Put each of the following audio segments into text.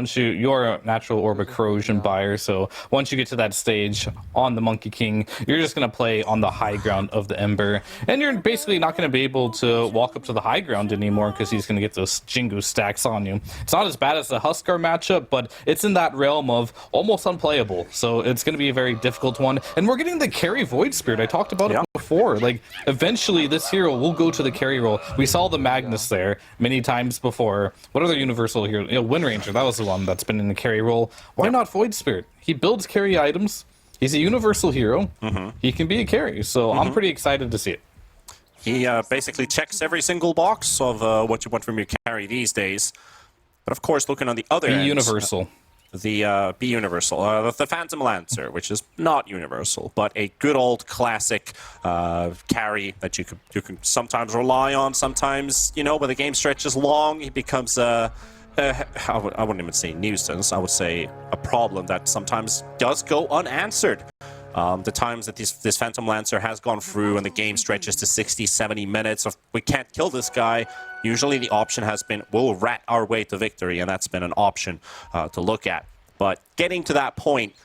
once you're a natural orbit corrosion buyer, so once you get to that stage on the Monkey King, you're just going to play on the high ground of the Ember, and you're basically not going to be able to walk up to the high ground anymore because he's going to get those Jingu stacks on you. It's not as bad as the Huskar matchup, but it's in that realm of almost unplayable, so it's going to be a very difficult one. And we're getting the carry Void Spirit. I talked about it before. Like, eventually this hero will go to the carry role. We saw the Magnus there many times before. What other universal hero? You know, Wind Ranger, that was the one that's been in the carry role. Why not Void Spirit? He builds carry items. He's a universal hero. He can be a carry, so I'm pretty excited to see it. He basically checks every single box of what you want from your carry these days. But of course, looking on the other end, universal. The Be Universal, the Phantom Lancer, which is not universal, but a good old classic carry that you can sometimes rely on. Sometimes, you know, when the game stretches long, he becomes I wouldn't even say nuisance. I would say a problem that sometimes does go unanswered. The times that this Phantom Lancer has gone through and the game stretches to 60, 70 minutes of we can't kill this guy, usually the option has been we'll rat our way to victory, and that's been an option to look at. But getting to that point,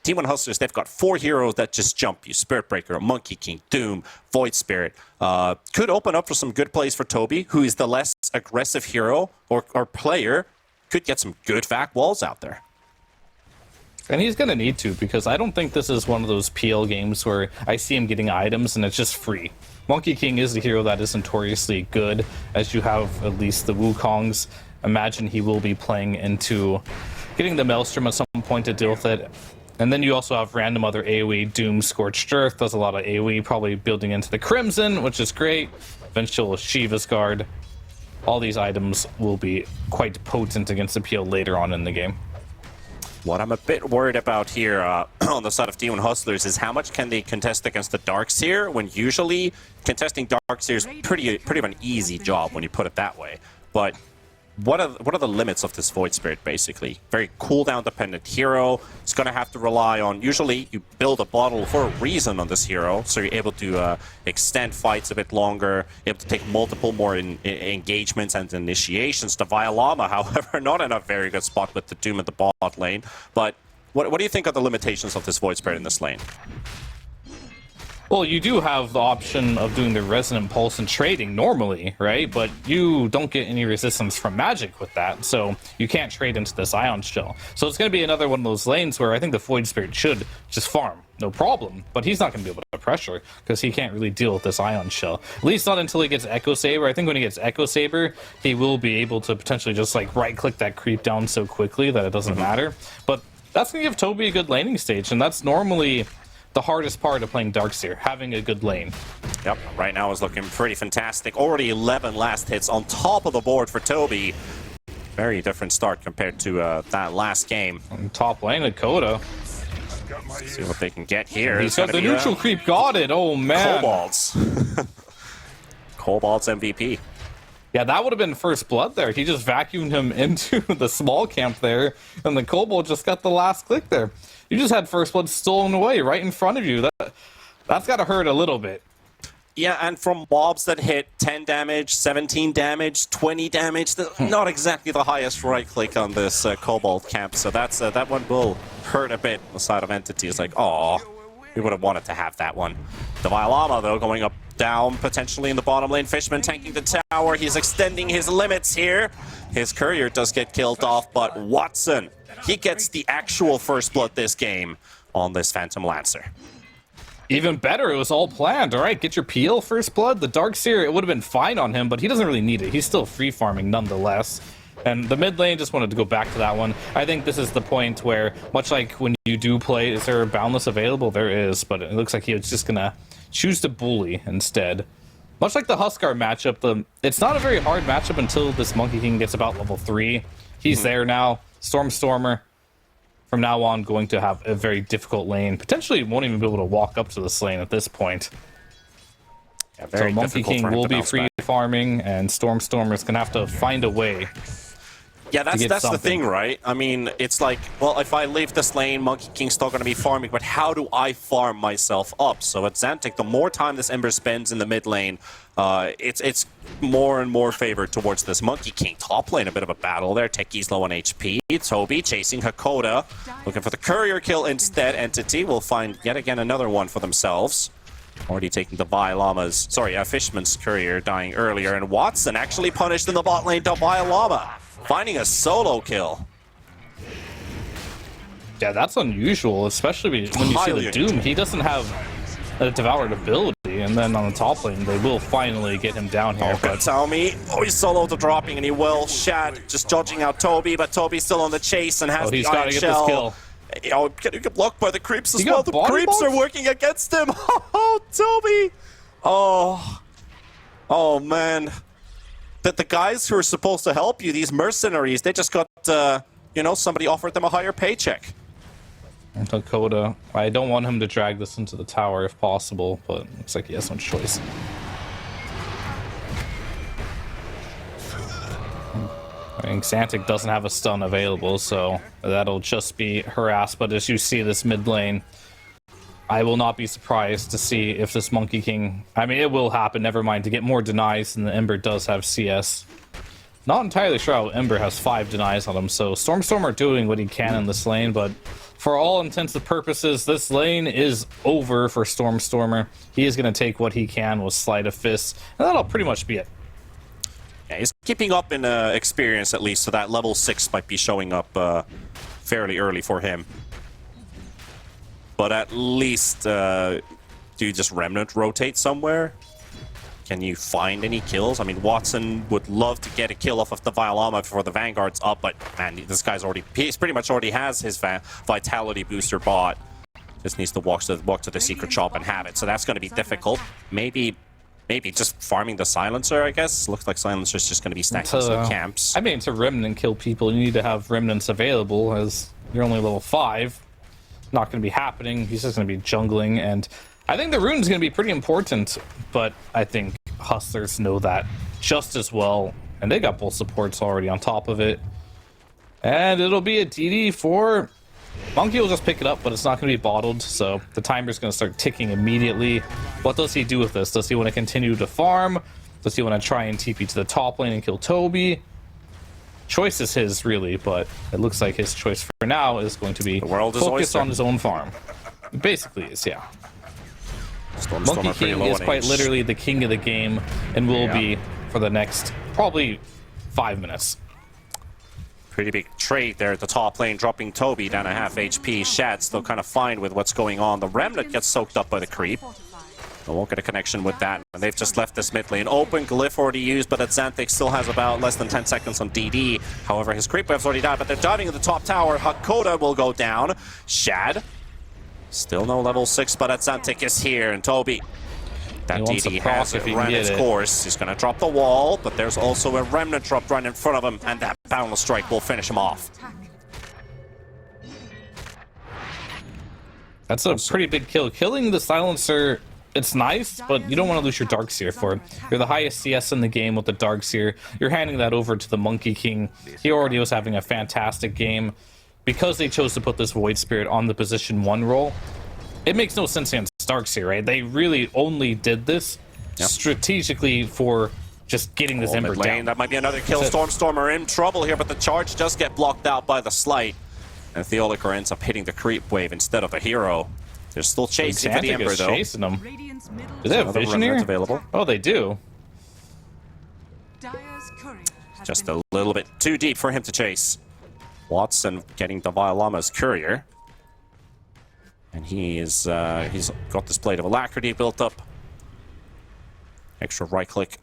T1 Hustlers, they've got 4 heroes that just jump you. Spirit Breaker, Monkey King, Doom, Void Spirit. Could open up for some good plays for Toby, who is the less aggressive hero or player. Could get some good vac walls out there. And he's going to need to, because I don't think this is one of those PL games where I see him getting items and it's just free. Monkey King is the hero that is notoriously good, as you have at least the Wukongs. Imagine he will be playing into getting the Maelstrom at some point to deal with it. And then you also have random other AoE. Doom, Scorched Earth does a lot of AoE, probably building into the Crimson, which is great. Eventual Shiva's Guard. All these items will be quite potent against the PL later on in the game. What I'm a bit worried about here on the side of T1 Hustlers is how much can they contest against the Darkseer, when usually contesting Darkseer is pretty of an easy job when you put it that way. But what are the limits of this Void Spirit, basically? Very cooldown dependent hero. It's going to have to rely on, usually you build a bottle for a reason on this hero, so you're able to extend fights a bit longer, able to take multiple more engagements and initiations. The Violama, however, not in a very good spot with the Doom at the bot lane. But what do you think are the limitations of this Void Spirit in this lane? Well, you do have the option of doing the Resonant Pulse and trading normally, right? But you don't get any resistance from magic with that, so you can't trade into this Ion Shell. So it's going to be another one of those lanes where I think the Void Spirit should just farm, no problem. But he's not going to be able to pressure, because he can't really deal with this Ion Shell. At least not until he gets Echo Saber. I think when he gets Echo Saber, he will be able to potentially just like right-click that creep down so quickly that it doesn't matter. But that's going to give Toby a good laning stage, and that's normally the hardest part of playing Darkseer, having a good lane. Yep, right now is looking pretty fantastic. Already 11 last hits on top of the board for Toby. Very different start compared to that last game. On top lane, Dakota. Let's see what they can get here. He's got the neutral creep, got it, oh man. Cobalt's. Cobalt's MVP. Yeah, that would have been first blood there. He just vacuumed him into the small camp there, and the Cobalt just got the last click there. You just had first blood stolen away right in front of you. That's got to hurt a little bit. Yeah, and from mobs that hit 10 damage, 17 damage, 20 damage, not exactly the highest right click on this Cobalt camp. So that's that one will hurt a bit on the side of Entity. It's like, oh, we would have wanted to have that one. The Violama, though, going up down potentially in the bottom lane. Fishman tanking the tower. He's extending his limits here. His courier does get killed off, but Watson, he gets the actual first blood this game on this Phantom Lancer. Even better, it was all planned. All right, get your PL first blood. The Darkseer, it would have been fine on him, but he doesn't really need it. He's still free farming nonetheless. And the mid lane, just wanted to go back to that one. I think this is the point where, much like when you do play, is there a Boundless available? There is, but it looks like he was just going to choose to bully instead. Much like the Huskar matchup, it's not a very hard matchup until this Monkey King gets about level 3. He's there now. Stormer, from now on, going to have a very difficult lane. Potentially won't even be able to walk up to this lane at this point. Yeah, so Monkey King will be free farming, and Stormer is going to have to find a way Yeah, that's the thing, right? I mean, it's like, well, if I leave this lane, Monkey King's still going to be farming, but how do I farm myself up? So at Xantic, the more time this Ember spends in the mid lane, it's more and more favored towards this Monkey King. Top lane, a bit of a battle there. Techie's low on HP. Toby chasing Hakoda, looking for the courier kill instead. Entity will find yet again another one for themselves. Already taking the Llama's, Fishman's courier dying earlier, and Watson actually punished in the bot lane to Llama, finding a solo kill. Yeah, that's unusual, especially when you see the Doom. He doesn't have a devoured ability, and then on the top lane, they will finally get him down here. But tell me, he's solo to dropping, and he will. Shad just judging out Toby, but Toby's still on the chase and has the Iron Get Shell. this kill. Getting blocked by the creeps as well. The creeps are working against him. Oh, Toby. Oh, man. But the guys who are supposed to help you, these mercenaries, they just got, somebody offered them a higher paycheck. Hakoda. I don't want him to drag this into the tower if possible, but looks like he has no choice. I think Xantic doesn't have a stun available, so that'll just be harassed. But as you see this mid lane, I will not be surprised to see if this Monkey King... I mean, it will happen, never mind, to get more denies, and the Ember does have CS. Not entirely sure how Ember has 5 denies on him, so Stormstormer doing what he can in this lane, but for all intents and purposes, this lane is over for Stormstormer. He is going to take what he can with Sleight of Fist, and that'll pretty much be it. Yeah, he's keeping up in experience at least, so that level 6 might be showing up fairly early for him. But at least, do you just Remnant rotate somewhere? Can you find any kills? I mean, Watson would love to get a kill off of the Llama before the Vanguard's up, but man, this guy's he's pretty much already has his Vitality booster bot. Just needs to walk to the secret shop and have it, so that's going to be difficult. Maybe just farming the Silencer, I guess. Looks like Silencer's just going to be stacking some camps. I mean, to Remnant kill people, you need to have Remnants available, as you're only level 5. Not going to be happening. He's just going to be jungling, and I think the rune's going to be pretty important, but I think Hustlers know that just as well, and they got both supports already on top of it. And it'll be a DD for... Monkey will just pick it up, but it's not going to be bottled, so the timer's going to start ticking immediately. What does he do with this? Does he want to continue to farm? Does he want to try and TP to the top lane and kill Toby? Choice is his, really, but it looks like his choice for now is going to be focus on his own farm. It basically is, yeah. Monkey King is quite literally the king of the game, and will be for the next probably 5 minutes. Pretty big trade there at the top lane, dropping Toby down a half HP. Shad still kind of fine with what's going on. The Remnant gets soaked up by the creep. They won't get a connection with that. And they've just left this mid lane open. Glyph already used, but Xantic still has about less than 10 seconds on DD. However, his creep wave's already died, but they're diving at the top tower. Hakoda will go down. Shad, still no level 6, but Xantic is here. And Toby, that DD has run its course. He's going to drop the wall, but there's also a Remnant drop right in front of him, and that Boundless Strike will finish him off. That's a pretty big kill. Killing the Silencer, it's nice, but you don't want to lose your Darkseer for it. You're the highest CS in the game with the Darkseer. You're handing that over to the Monkey King. He already was having a fantastic game. Because they chose to put this Void Spirit on the position 1 role, it makes no sense against Darkseer, right? They really only did this strategically for just getting this Ember down. That might be another kill. Stormstormer in trouble here, but the charge does get blocked out by the Slight. And Theoliker ends up hitting the creep wave instead of the hero. They're still chasing for the Ember, though. Chasing them. Do they have Vision here? Available. Oh, they do. Just a little bit too deep for him to chase. Watson getting the Llama's courier. And he's got this Blade of Alacrity built up. Extra right click.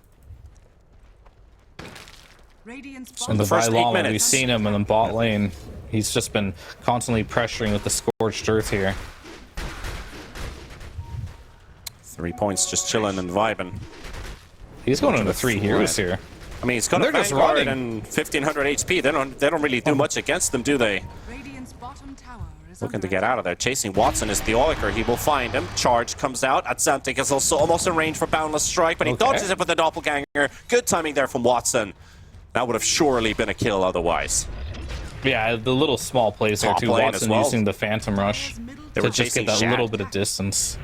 In the first 8 minutes, we've seen him in the bot lane. He's just been constantly pressuring with the Scorched Earth here. 3 points, just chilling and vibing. He's going into 3 heroes here. I mean, he's got a Vanguard and 1500 HP. They don't really do much against them, do they? Looking to get out of there. Chasing Watson is Theoliker. He will find him. Charge comes out. Xantic is also almost in range for Boundless Strike, but he dodges it with the Doppelganger. Good timing there from Watson. That would have surely been a kill otherwise. Yeah, the little small plays there Top too. lane as Watson well. using the Phantom Rush They to were just chasing get that Shad. little bit of distance.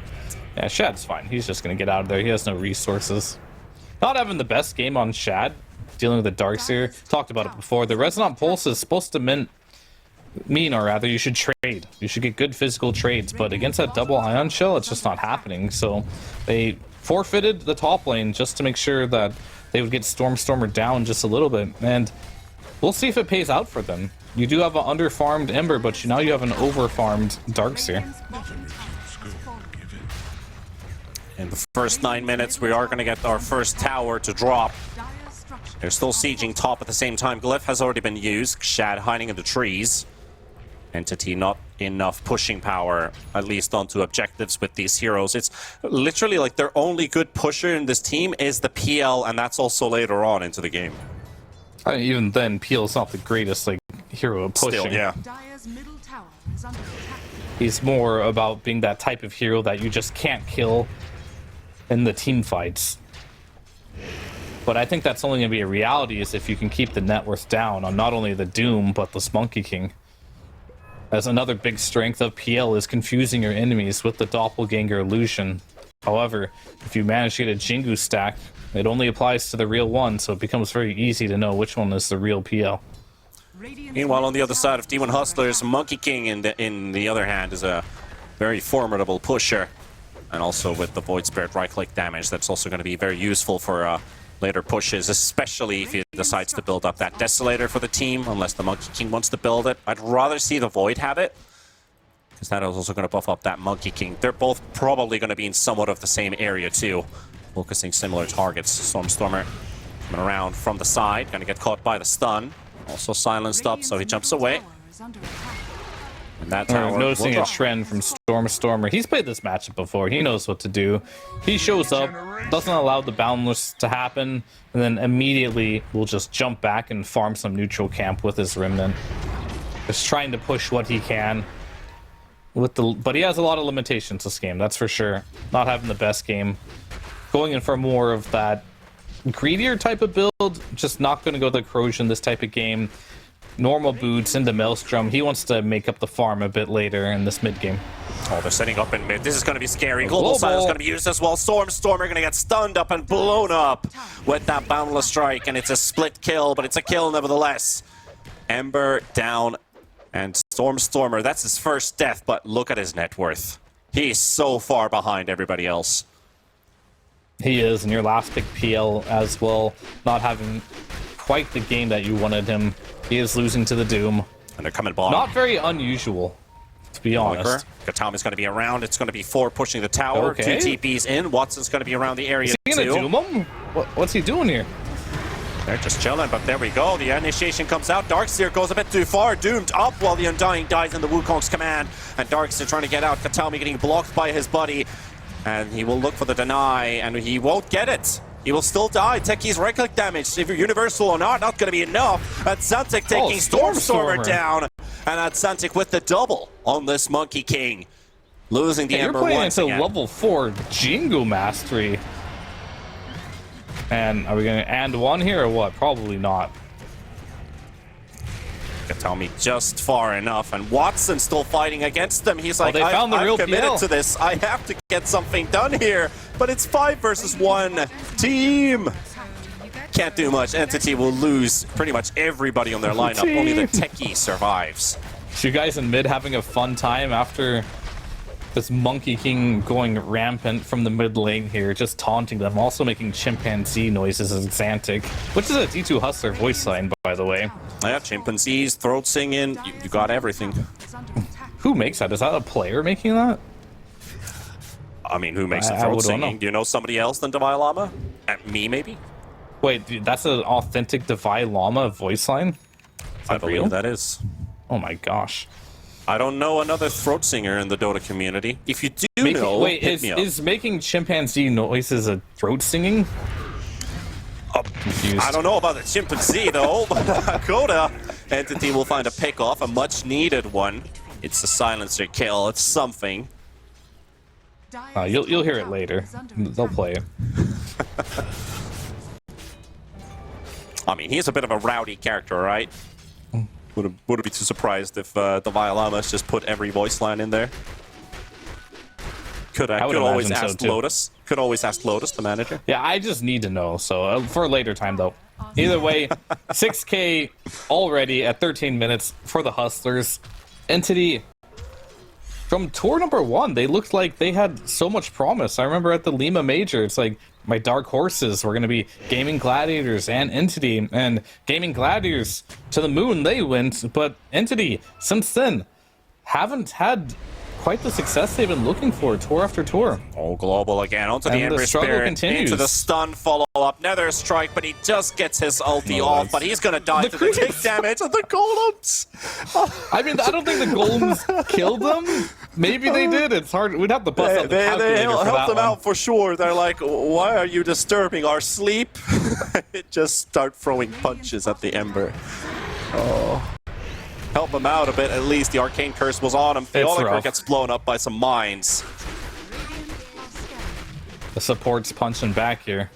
Yeah, Shad's fine. He's just going to get out of there. He has no resources. Not having the best game on Shad, dealing with the Darkseer. Talked about it before. The Resonant Pulse is supposed to mean, or rather, you should trade. You should get good physical trades, but against that double Ion Shell, it's just not happening. So they forfeited the top lane just to make sure that they would get Stormer down just a little bit. And we'll see if it pays out for them. You do have an under-farmed Ember, but now you have an over-farmed Darkseer. In the first 9 minutes, we are going to get our first tower to drop. They're still sieging top at the same time. Glyph has already been used. Shad hiding in the trees. Entity not enough pushing power, at least onto objectives with these heroes. It's literally like their only good pusher in this team is the PL, and that's also later on into the game. Even then, Peel's not the greatest hero at pushing. Still, yeah. He's more about being that type of hero that you just can't kill in the team fights. But I think that's only going to be a reality is if you can keep the net worth down on not only the Doom, but this Monkey King. As another big strength of PL is confusing your enemies with the Doppelganger illusion. However, if you manage to get a Jingu stack, it only applies to the real one, so it becomes very easy to know which one is the real PL. Meanwhile, on the other side of D1 Hustlers, Monkey King in the other hand is a very formidable pusher. And also with the Void Spirit right-click damage, that's also going to be very useful for later pushes, especially if he decides to build up that Desolator for the team, unless the Monkey King wants to build it. I'd rather see the Void have it, because that is also going to buff up that Monkey King. They're both probably going to be in somewhat of the same area too, focusing similar targets. Stormer coming around from the side, going to get caught by the stun. Also silenced up, so he jumps away. And that tower Noticing will a drop. trend from Stormer. He's played this matchup before. He knows what to do. He shows up, doesn't allow the Boundless to happen, and then immediately will just jump back and farm some neutral camp with his Remnant. Just trying to push what he can. But he has a lot of limitations this game, that's for sure. Not having the best game. Going in for more of that greedier type of build, just not going to go the corrosion this type of game. Normal boots into Maelstrom. He wants to make up the farm a bit later in this mid game. Oh, they're setting up in mid. This is going to be scary. Global Silence is going to be used as well. Stormer going to get stunned up and blown up with that Boundless Strike, and it's a split kill, but it's a kill nevertheless. Ember down, and Stormer, that's his first death, but look at his net worth. He's so far behind everybody else. He is, and your last pick PL as well, not having quite the game that you wanted him. He is losing to the Doom. And they're coming bottom. Not very unusual, to be honest. Katami's going to be around. It's going to be 4 pushing the tower. Okay. 2 TPs in. Watson's going to be around the area Is he too. gonna doom him? What's he doing here? They're just chilling, but there we go. The initiation comes out. Darkseer goes a bit too far. Doomed up while the Undying dies in the Wukong's command. And Darkseer trying to get out. Katami getting blocked by his buddy. And he will look for the deny, and he won't get it. He will still die. Techi's right-click damage, if you're universal or not going to be enough. Atsantic taking Stormer down. And Atsantic with the double on this Monkey King. Losing the Ember once again. You're playing into level 4 Jingu Mastery. And are we going to and one here or what? Probably not. Katami just far enough, and Watson still fighting against them. He's like, they found the real I've committed PL. to this. I have to get something done here. But it's 5 versus 1 team. Can't do much. Entity will lose pretty much everybody on their lineup. Only the Techie survives. So you guys in mid having a fun time after this Monkey King going rampant from the mid lane here, just taunting them, also making chimpanzee noises as Xantic, which is a D2 Hustler voice line, by the way. Yeah, chimpanzees, throat singing, you got everything. Who makes that? Is that a player making that? I mean, who makes the throat singing? Do you know somebody else than Divine Llama? Me, maybe? Wait, dude, that's an authentic Divine Llama voice line? I believe that is. Oh my gosh. I don't know another throat singer in the Dota community. If you do know, wait, hit me up. is making chimpanzee noises a throat singing? I don't know about the chimpanzee though, but Coda Entity will find a pick off, a much needed one. It's a silencer kill, it's something. You'll hear it later. They'll play it. I mean, he's a bit of a rowdy character, right? Wouldn't be too surprised if the Violamas just put every voice line in there. Could always ask Lotus. Could always ask Lotus, the manager. Yeah, I just need to know. So for a later time, though. Either way, 6K already at 13 minutes for the Hustlers. Entity, from tour number 1, they looked like they had so much promise. I remember at the Lima Major, it's like my dark horses were going to be Gaimin Gladiators and Entity. And Gaimin Gladiators, to the moon they went. But Entity, since then, haven't had quite the success they've been looking for tour after tour. Oh, global again onto the Ember Spirit, continues. into the stun follow-up, Nether Strike, but he just gets his ulti off, but he's gonna die to the tick damage of the golems. I mean, I don't think the golems killed them. Maybe they did. It's hard. We'd have to bust out the calculator they for helped that them one. out for sure. They're like, why are you disturbing our sleep? Just start throwing punches at the Ember. Oh. Help him out a bit, at least. The Arcane Curse was on him. Theoliker gets blown up by some mines. The support's punching back here.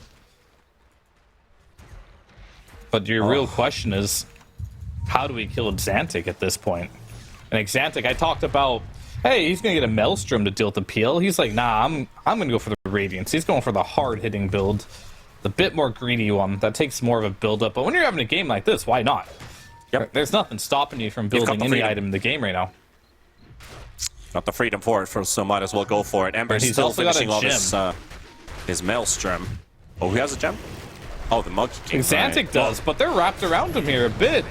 But your real question is, how do we kill Xantic at this point? And Xantic, I talked about, hey, he's going to get a Maelstrom to deal with the peel. He's like, nah, I'm going to go for the Radiance. He's going for the hard-hitting build. The bit more greedy one. That takes more of a build-up. But when you're having a game like this, why not? Yep. There's nothing stopping you from building any item in the game right now. Got the freedom for it, so might as well go for it. Ember's still finishing off his Maelstrom. Oh, who has a gem? Oh, the Monkey King. Xantic does, but they're wrapped around him here a bit.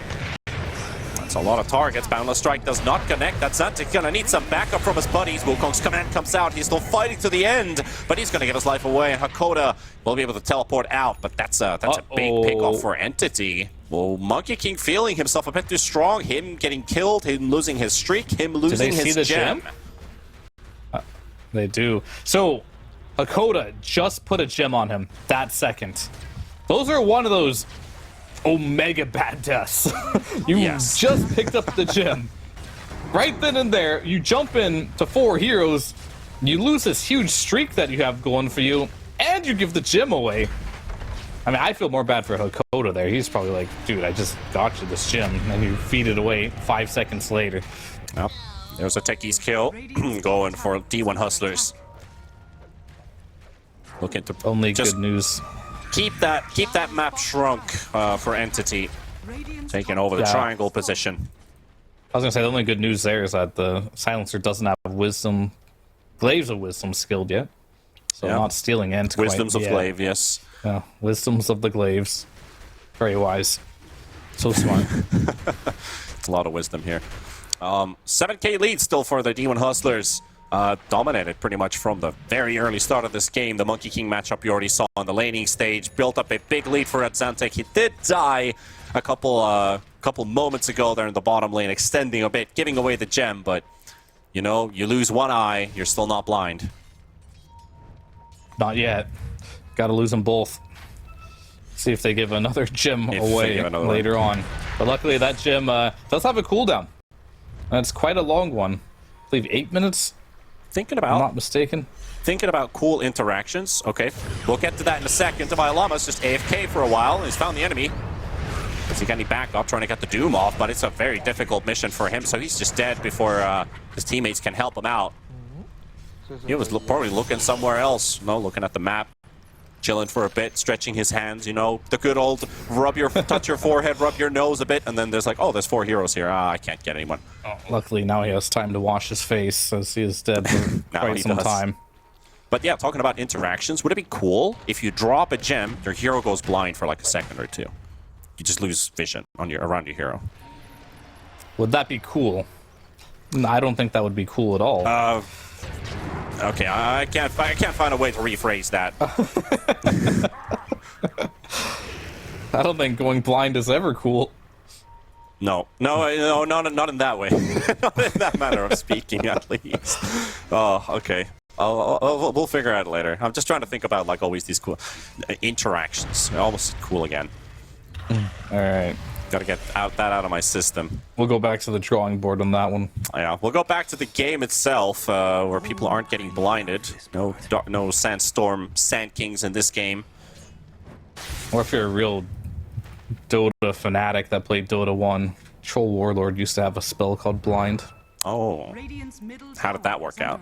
That's a lot of targets. Boundless Strike does not connect. That Xantic gonna need some backup from his buddies. Wukong's command comes out. He's still fighting to the end, but he's gonna give his life away. And Hakoda will be able to teleport out, but that's a big pickoff for Entity. Well, Monkey King feeling himself a bit too strong. Him getting killed, him losing his streak, him losing his gem. They do. So, Hakoda just put a gem on him that second. Those are one of those Omega bad deaths. You just picked up the gem. Right then and there, you jump in to 4 heroes, you lose this huge streak that you have going for you, and you give the gem away. I mean, I feel more bad for Hakoda there. He's probably like, dude, I just got you this gem, and you feed it away 5 seconds later. Well, there's a Techie's kill. Going for D1 Hustlers. Looking to only good news. Keep that map shrunk for Entity. Taking over the triangle position. I was gonna say the only good news there is that the Silencer doesn't have Wisdom, Glaives of Wisdom skilled yet. So not stealing Ent. Wisdoms of Glaive, yes. Yeah, Wisdoms of the Glaives. Very wise. So smart. It's a lot of wisdom here. 7K lead still for the D1 Hustlers. Dominated pretty much from the very early start of this game. The Monkey King matchup you already saw on the laning stage built up a big lead for Xantic. He did die a couple moments ago there in the bottom lane, extending a bit, giving away the gem, but you know, you lose one eye, you're still not blind. Not yet. Gotta lose them both. See if they give another gem away later on. But luckily that gem does have a cooldown. That's quite a long one. I believe 8 minutes. Thinking about, I'm not mistaken. Thinking about cool interactions. Okay, we'll get to that in a second. Violama's just AFK for a while. He's found the enemy. Does he get any backup trying to get the Doom off? But it's a very difficult mission for him, so he's just dead before his teammates can help him out. He was probably looking somewhere else. No, looking at the map. Chilling for a bit, stretching his hands, you know, the good old touch your forehead, rub your nose a bit, and then there's like, oh, there's 4 heroes here. I can't get anyone. Oh, luckily now he has time to wash his face, as he is dead for quite some time. But yeah, talking about interactions, would it be cool if you drop a gem, your hero goes blind for like a second or two? You just lose vision on around your hero. Would that be cool? I don't think that would be cool at all. Okay, I can't find a way to rephrase that. I don't think going blind is ever cool. No, not in that way. Not in that manner of speaking, at least. Oh, okay. We'll figure out later. I'm just trying to think about like always these cool interactions. Almost cool again. All right. Gotta get that out of my system. We'll go back to the drawing board on that one. Yeah, we'll go back to the game itself, where people aren't getting blinded. No Sandstorm Sand Kings in this game. Or if you're a real Dota fanatic that played Dota 1. Troll Warlord used to have a spell called Blind. Oh. How did that work out?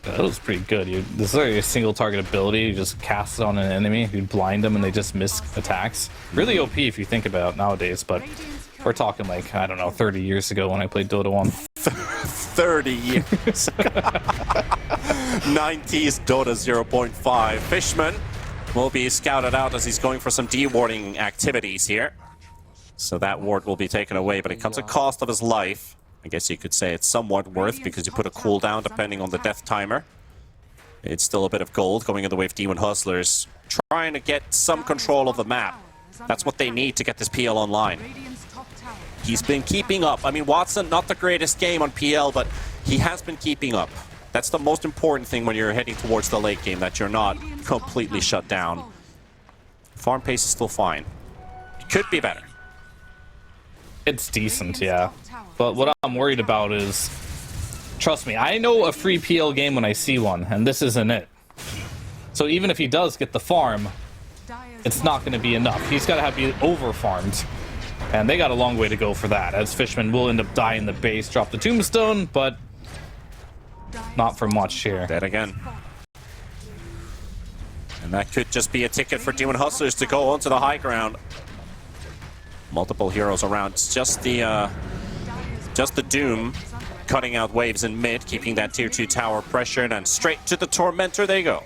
That was pretty good. This is like a single target ability. You just cast it on an enemy, you blind them, and they just miss attacks. Really OP if you think about it nowadays, but we're talking like, I don't know, 30 years ago when I played Dota 1. 30 years. 90s Dota 0.5. Fishman will be scouted out as he's going for some dewarding activities here. So that ward will be taken away, but it comes at cost of his life. I guess you could say it's somewhat worth because you put a cooldown depending on the death timer. It's still a bit of gold going in the way of Demon Hustlers, trying to get some control of the map. That's what they need to get this PL online. He's been keeping up. I mean, Watson, not the greatest game on PL, but he has been keeping up. That's the most important thing when you're heading towards the late game, that you're not completely shut down. Farm pace is still fine. It could be better. It's decent, yeah. But what I'm worried about is, trust me, I know a free PL game when I see one, and this isn't it. So even if he does get the farm, it's not going to be enough. He's got to be over-farmed. And they got a long way to go for that, as Fishman will end up dying the base, drop the tombstone, but not for much here. Dead again. And that could just be a ticket for Demon Hustlers to go onto the high ground. Multiple heroes around. It's just the Doom cutting out waves in mid, keeping that tier 2 tower pressured, and straight to the Tormentor they go.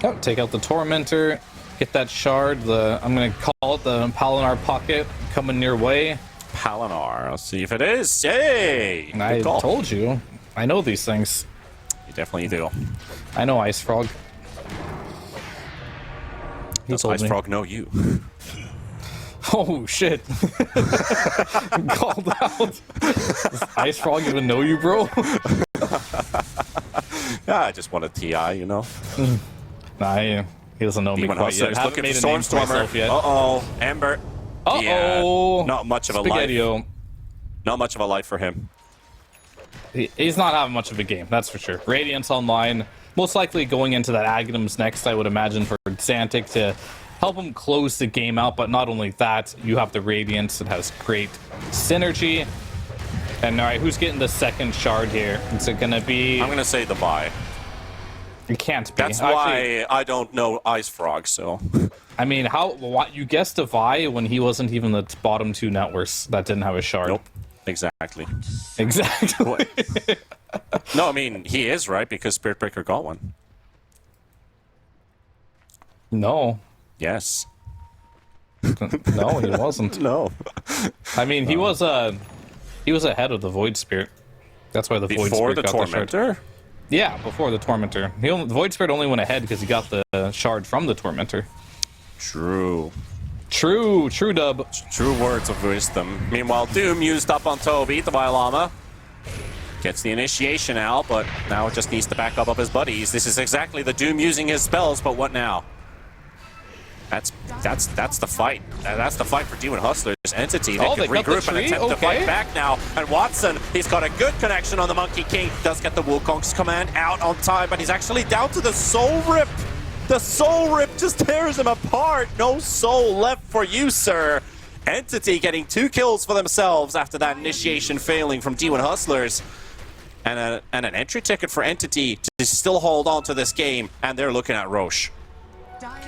Oh, take out the Tormentor, get that shard. I'm going to call it the Palinar Pocket coming your way. Palinar, I'll see if it is. Yay! I told you. I know these things. You definitely do. I know Ice Frog. Does Ice Frog know you? Oh shit. Called out. Does Ice Frog even know you, bro? Yeah, I just want a TI, you know. Nah, he doesn't know me quite yet. Looking for Stormstormer. Uh-oh, Ember. Uh-oh. Yeah, not much of a life. Not much of a life for him. He's not having much of a game, that's for sure. Radiance online. Most likely going into that Aghanims next, I would imagine, for Xantic to help him close the game out. But not only that, you have the Radiance. It has great synergy. And all right, who's getting the second shard here? Is it going to be... I'm going to say the Vi. It can't be. That's why I don't know Ice Frog, so... I mean, you guessed a Vi when he wasn't even the bottom 2 networks that didn't have a shard. Nope. Exactly. Exactly. No, I mean, he is, right? Because Spirit Breaker got one. No. Yes. No, he wasn't. No. I mean, he was ahead of the Void Spirit. That's why the Void Spirit got the shard. Tormentor? Yeah, before the Tormentor. The Void Spirit only went ahead because he got the shard from the Tormentor. True. True dub. True words of wisdom. Meanwhile, Doom used up on Toby, the Bylama. Gets the initiation out, but now it just needs to back up his buddies. This is exactly the Doom using his spells, but what now? That's the fight. That's the fight for Demon Hustlers. Entity, they could regroup and attempt to fight back now. And Watson, he's got a good connection on the Monkey King. Does get the Wukong's command out on time, but he's actually down to the Soul Rip. The Soul Rip just tears him apart. No soul left for you, sir. Entity getting 2 kills for themselves after that initiation failing from Demon Hustlers. And an entry ticket for Entity to still hold on to this game, and they're looking at Roche.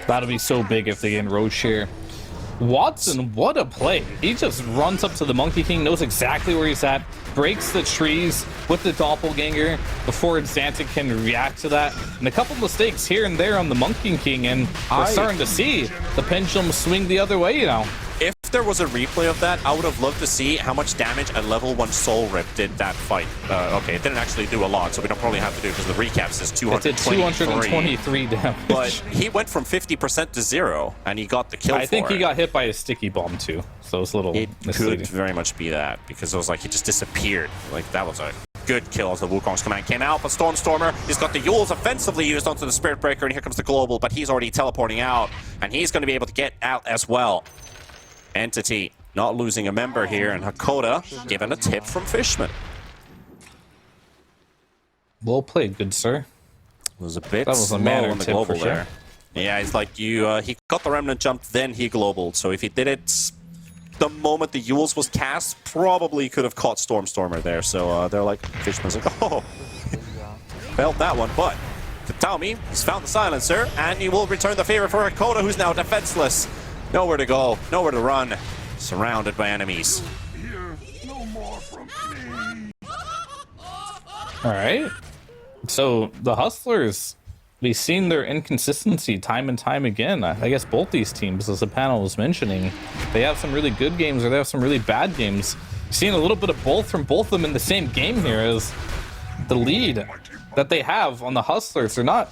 That'll be so big if they get Roche here. Watson, what a play. He just runs up to the Monkey King, knows exactly where he's at, breaks the trees with the Doppelganger before Xantic can react to that. And a couple mistakes here and there on the Monkey King, and we're starting to see the pendulum swing the other way now. If there was a replay of that, I would have loved to see how much damage a level 1 Soul Rip did that fight. Okay, it didn't actually do a lot, so we don't probably have to do it because the recap says 223. It did 223 damage. But he went from 50% to 0, and he got the kill. I think he got hit by a sticky bomb too, so it's a little misleading. Could very much be that, because it was like he just disappeared. Like, that was a good kill as the Wukong's command came out, but Stormstormer, he's got the Yules offensively used onto the Spirit Breaker, and here comes the Global, but he's already teleporting out, and he's going to be able to get out as well. Entity not losing a member here, and Hakoda given a tip from Fishman. Well played, good sir. It was a bit that was a slow on the Global sure. there. Yeah, it's like he got the Remnant jump, then he globaled. So if he did it the moment the Yules was cast, probably could have caught Stormstormer there. So they're like, Fishman's like, oh, felt that one. But Tatami, he's found the silencer, and he will return the favor for Hakoda, who's now defenseless. Nowhere to go, nowhere to run, surrounded by enemies. All right. So the Hustlers, we've seen their inconsistency time and time again. I guess both these teams, as the panel was mentioning, they have some really good games or they have some really bad games. Seeing a little bit of both from both of them in the same game here as the lead that they have on the Hustlers. They're not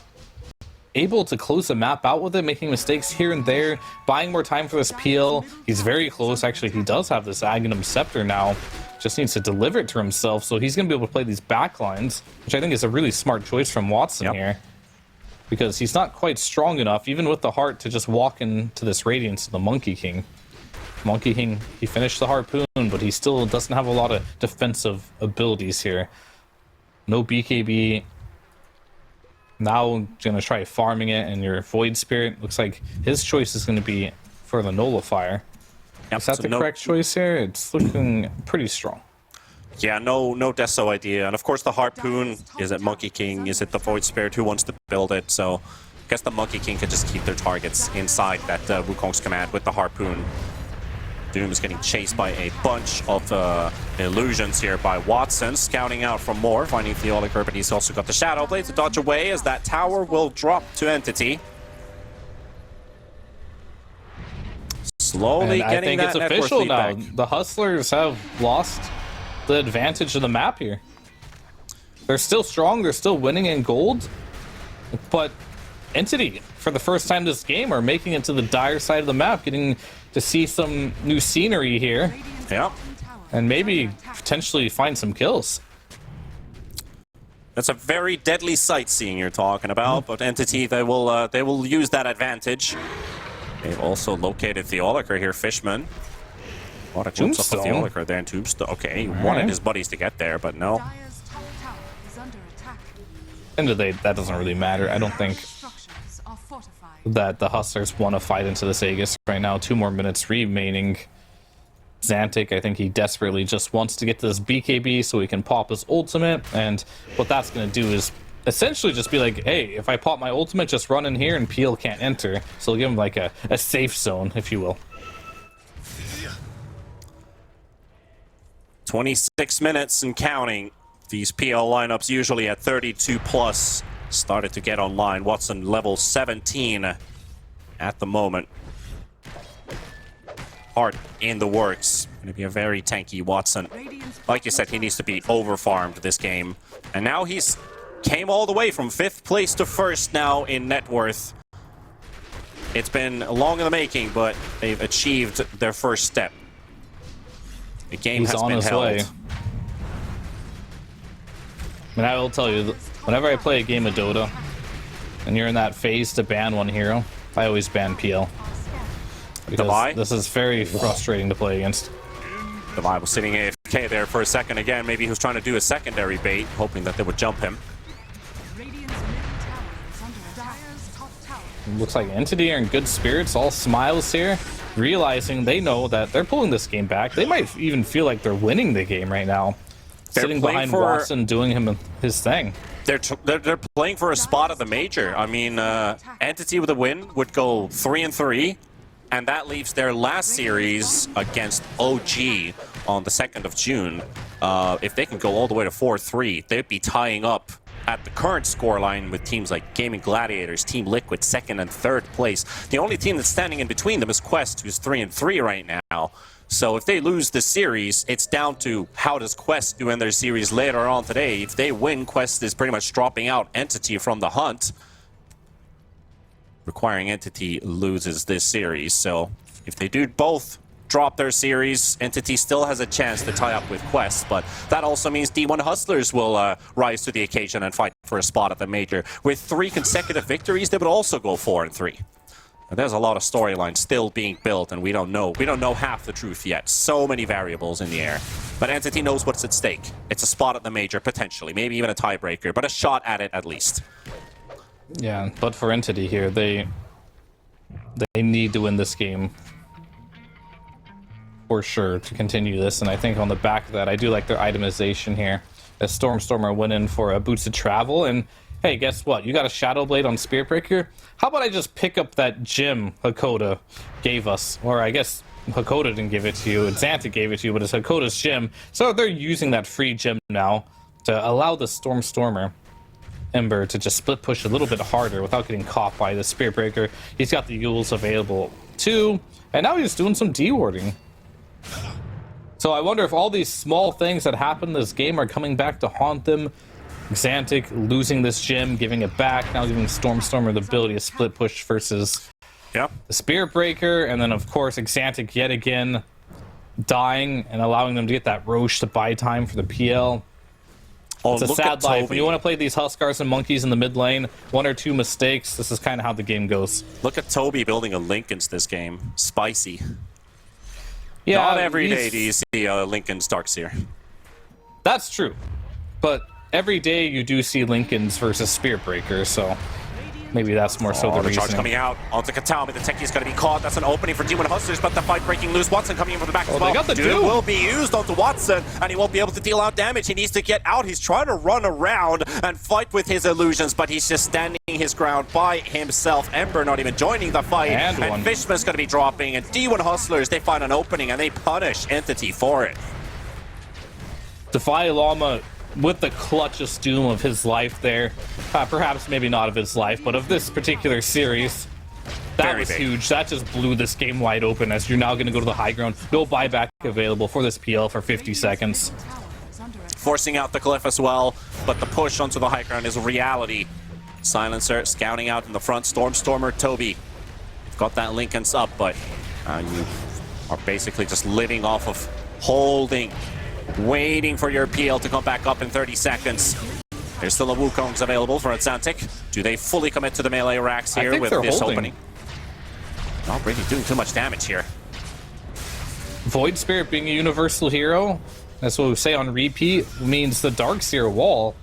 able to close the map out with it, making mistakes here and there, buying more time for this peel. He's very close. Actually, he does have this Aghanim Scepter now. Just needs to deliver it to himself, so he's going to be able to play these backlines, which I think is a really smart choice from Watson here. Because he's not quite strong enough, even with the heart, to just walk into this Radiance of the Monkey King. Monkey King, he finished the Harpoon, but he still doesn't have a lot of defensive abilities here. No BKB. Now gonna try farming it, and your Void Spirit looks like his choice is going to be for the Nullifier. Is that the correct choice here? It's looking pretty strong. Yeah, no Deso idea. And of course the Harpoon, is it Monkey King? Is it the Void Spirit? Who wants to build it? So I guess the Monkey King could just keep their targets inside that Wukong's command with the Harpoon. Doom is getting chased by a bunch of illusions here by Watson, scouting out for more, finding Theoliker, but he's also got the Shadow Blade to dodge away as that tower will drop to Entity. Slowly and getting I think that it's official now. back. The Hustlers have lost the advantage of the map here. They're still strong, they're still winning in gold, but Entity, for the first time this game, are making it to the dire side of the map, getting to see some new scenery here. Yeah. And maybe potentially find some kills. That's a very deadly sightseeing you're talking about, but Entity, they will use that advantage. They've also located Theoliker here, Fishman. A lot of jumps off of Theoliker there in Tombstone. Okay, he wanted his buddies to get there, but no. End of the day, that doesn't really matter. I don't think that the Hustlers want to fight into this Aegis right now. 2 more minutes remaining. Xantic, I think he desperately just wants to get to this BKB so he can pop his ultimate, and what that's going to do is essentially just be like, hey, if I pop my ultimate, just run in here and Peel can't enter. So he'll give him like a safe zone, if you will. 26 minutes and counting. These PL lineups usually at 32 plus started to get online. Watson level 17 at the moment. Hard in the works. Going to be a very tanky Watson. Like you said, he needs to be over-farmed this game. And now he's came all the way from 5th place to 1st now in net worth. It's been long in the making, but they've achieved their first step. The game has been held. I mean, I will tell you, whenever I play a game of Dota, and you're in that phase to ban one hero, I always ban PL. Because this is very frustrating to play against. Devi was sitting AFK there for a second again. Maybe he was trying to do a secondary bait, hoping that they would jump him. Looks like Entity are in good spirits, all smiles here, realizing they know that they're pulling this game back. They might even feel like they're winning the game right now. Sitting behind Watson, doing his thing. They're playing for a spot at the major. I mean, Entity with a win would go 3-3, and that leaves their last series against OG on the 2nd of June. If they can go all the way to 4-3, they'd be tying up at the current scoreline with teams like Gaimin Gladiators, Team Liquid, 2nd and 3rd place. The only team that's standing in between them is Quest, who's 3-3 right now. So if they lose the series, it's down to how does Quest do in their series later on today. If they win, Quest is pretty much dropping out Entity from the hunt, requiring Entity loses this series. So if they do both drop their series, Entity still has a chance to tie up with Quest, but that also means D1 Hustlers will rise to the occasion and fight for a spot at the major. With 3 consecutive victories, they would also go 4-3. There's a lot of storylines still being built, and we don't know half the truth yet. So many variables in the air. But Entity knows what's at stake. It's a spot at the major, potentially. Maybe even a tiebreaker, but a shot at it at least. Yeah, but for Entity here, they They need to win this game for sure to continue this, and I think on the back of that, I do like their itemization here. As Stormer went in for a Boots of Travel, and hey, guess what? You got a Shadow Blade on Spirit Breaker? How about I just pick up that gem Hakoda gave us? Or I guess Hakoda didn't give it to you, Xantic gave it to you, but it's Hakoda's gem. So they're using that free gem now to allow the Stormer Ember to just split push a little bit harder without getting caught by the Spirit Breaker. He's got the Yules available too, and now he's doing some D-warding. So I wonder if all these small things that happen in this game are coming back to haunt them. Xantic losing this gem, giving it back, now giving Stormer the ability to split push versus the Spirit Breaker, and then of course Xantic yet again dying and allowing them to get that Roche to buy time for the PL. It's a sad life. When you want to play these Huskars and Monkeys in the mid lane, 1 or 2 mistakes, this is kind of how the game goes. Look at Toby building a Linken's this game. Spicy. Yeah, not every day do you see Linken's Darkseer. That's true. But every day you do see Linken's versus Spirit Breaker, so maybe that's more so the reason. Charge coming out onto Katami. The Techie's going to be caught. That's an opening for Demon Hustlers, but the fight breaking loose. Watson coming in from the back as well. They got the Doom will be used onto Watson, and he won't be able to deal out damage. He needs to get out. He's trying to run around and fight with his illusions, but he's just standing his ground by himself. Ember not even joining the fight, and Fishman's going to be dropping, and D1 Hustlers, they find an opening, and they punish Entity for it. Defy Llama with the clutchest doom of his life there. Perhaps maybe not of his life, but of this particular series. That was huge. That just blew this game wide open, as you're now going to go to the high ground. No buyback available for this PL for 50 seconds. Forcing out the cliff as well, but the push onto the high ground is a reality. Silencer scouting out in the front. Stormer, Toby. You've got that Linken's up, but you are basically just living off of holding, waiting for your PL to come back up in 30 seconds. There's still a Wukong's available for Atlantic. Do they fully commit to the melee racks here with this opening? Not really doing too much damage here. Void Spirit being a universal hero, that's what we say on repeat, means the Darkseer wall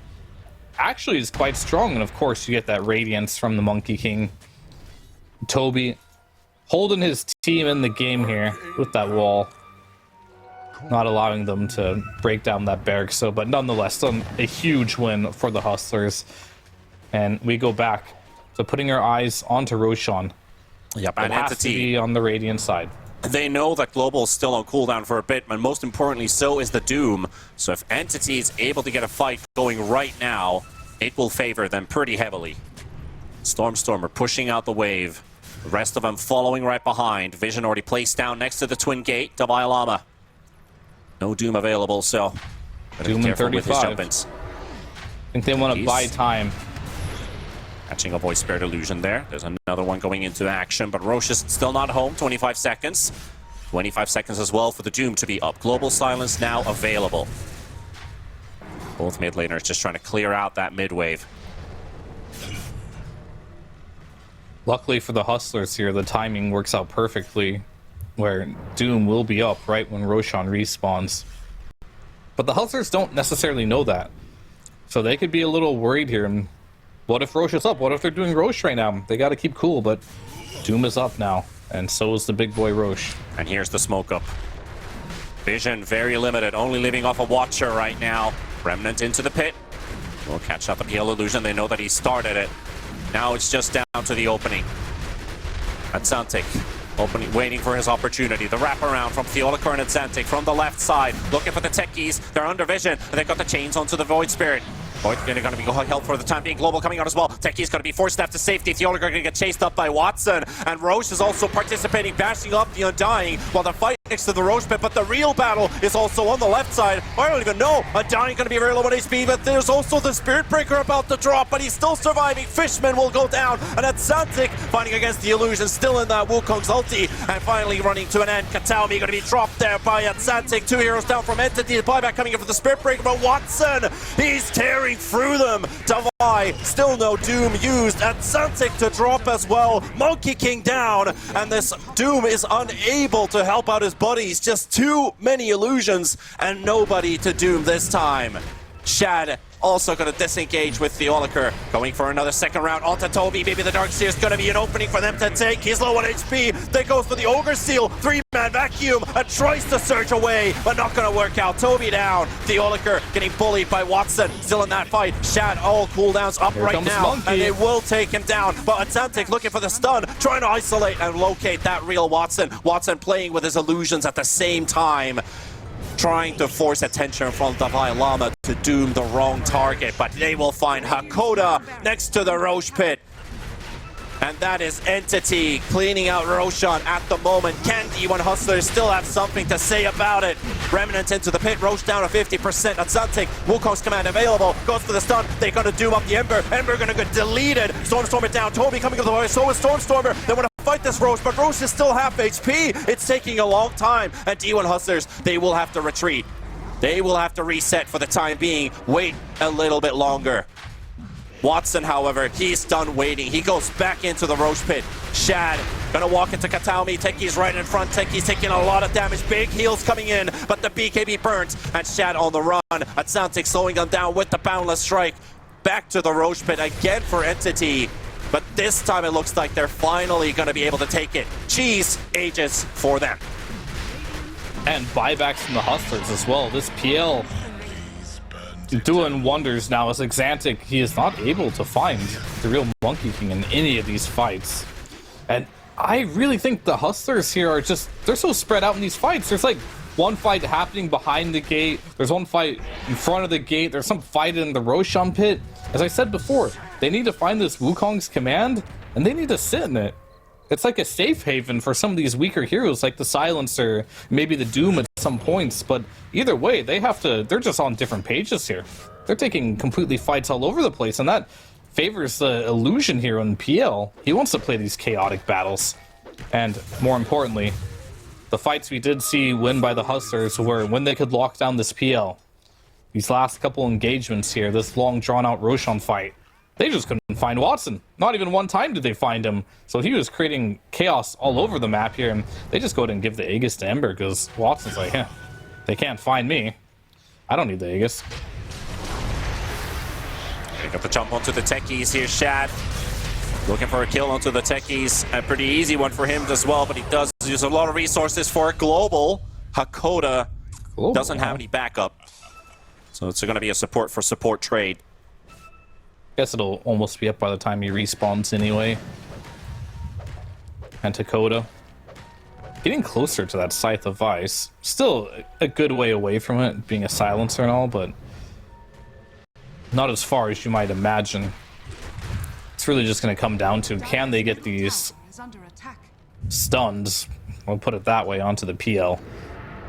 actually is quite strong, and of course you get that Radiance from the Monkey King. Toby holding his team in the game here with that wall, not allowing them to break down that barrack. So, but nonetheless, still a huge win for the Hustlers. And we go back to putting our eyes onto Roshan. Yep, and has to be on the Radiant side. They know that Global is still on cooldown for a bit, but most importantly, so is the Doom. So if Entity is able to get a fight going right now, it will favor them pretty heavily. Stormer pushing out the wave. The rest of them following right behind. Vision already placed down next to the Twin Gate. Davai Lama. No Doom available, so Doom in 35. I think they want to buy time. Catching a Void Spirit Illusion there. There's another one going into action, but Roche is still not home. 25 seconds. 25 seconds as well for the Doom to be up. Global Silence now available. Both mid laners just trying to clear out that mid wave. Luckily for the Hustlers here, the timing works out perfectly, where Doom will be up right when Roshan respawns. But the Hustlers don't necessarily know that. So they could be a little worried here. And what if Roche is up? What if they're doing Roche right now? They got to keep cool, but Doom is up now. And so is the big boy Roche. And here's the smoke up. Vision very limited, only living off a Watcher right now. Remnant into the pit. Will catch out the PL Illusion. They know that he started it. Now it's just down to the opening. Atlantic. Opening, waiting for his opportunity. The wraparound from Theolica and Atlantic from the left side. Looking for the Techies. They're under vision. And they've got the chains onto the Void Spirit. Void going to be help for the time being. Global coming out as well. Techie's going to be forced to safety. Theolica going to get chased up by Watson. And Roche is also participating, bashing up the Undying while the fight next to the Roche pit. But the real battle is also on the left side. I don't even know. Undying going to be very low on HP, but there's also the Spirit Breaker about to drop, but he's still surviving. Fishman will go down. And Atlantic fighting against the Illusion, still in that Wukong's ulti. And finally running to an end. Kataomi going to be dropped there by Atlantic. 2 heroes down from Entity. The buyback coming in for the Spirit Breaker, but Watson, he's tearing through them. Davai, still no Doom used. Atlantic to drop as well. Monkey King down, and this Doom is unable to help out his buddies. Just too many illusions and nobody to Doom this time. Shad also going to disengage with the Oliker. Going for another second round onto Toby. Maybe the Darkseer is going to be an opening for them to take. He's low on HP. They goes for the Ogre Seal. 3-man vacuum and tries to surge away, but not going to work out. Toby down. The Oliker getting bullied by Watson. Still in that fight. Shad, all cooldowns up right now. Monkey. And they will take him down. But Atlantic looking for the stun. Trying to isolate and locate that real Watson. Watson playing with his illusions at the same time. Trying to force attention from the Violama to doom the wrong target, but they will find Hakoda next to the Roche pit. And that is Entity cleaning out Roshan at the moment. Can D1 Hustlers still have something to say about it? Remnant into the pit, Roche down to 50%. Atlantic, Wukong's command available, goes for the stun. They're going to doom up the Ember. Ember going to get deleted. Stormstormer down, Toby coming up the way, so is Stormstormer. They want to fight this Roche, but Roche is still half HP. It's taking a long time, and D1 Hustlers, they will have to retreat. They will have to reset for the time being. Wait a little bit longer. Watson, however, he's done waiting. He goes back into the Roche pit. Shad gonna walk into Kataomi. Teki's right in front. Teki's taking a lot of damage. Big heals coming in, but the BKB burnt. And Shad on the run. Atlantic slowing them down with the Boundless Strike. Back to the Roche pit again for Entity. But this time it looks like they're finally gonna be able to take it. Cheese ages for them. And buybacks from the Hustlers as well. This PL doing wonders now as Xantic, he is not able to find the real Monkey King in any of these fights. And I really think the Hustlers here are just, they're so spread out in these fights. There's like one fight happening behind the gate, there's one fight in front of the gate, there's some fight in the Roshan pit. As I said before, they need to find this Wukong's command and they need to sit in it. It's like a safe haven for some of these weaker heroes like the Silencer, maybe the Doom at some points, but either way, they're just on different pages here. They're taking completely fights all over the place, and that favors the illusion here on PL. He wants to play these chaotic battles. And more importantly, the fights we did see win by the Hustlers were when they could lock down this PL. These last couple engagements here, this long drawn-out Roshan fight, they just couldn't find Watson. Not even one time did they find him. So he was creating chaos all over the map here, and they just go ahead and give the Aegis to Ember because Watson's like, yeah, they can't find me. I don't need the Aegis. They got the jump onto the techies here, Shad. Looking for a kill onto the techies. A pretty easy one for him as well, but he does use a lot of resources for it. Global. Hakoda doesn't have any backup. So it's going to be a support for support trade. Guess it'll almost be up by the time he respawns anyway. And Hakoda getting closer to that Scythe of Ice. Still a good way away from it, being a silencer and all, but not as far as you might imagine. It's really just going to come down to, can they get these stuns, I'll put it that way, onto the PL.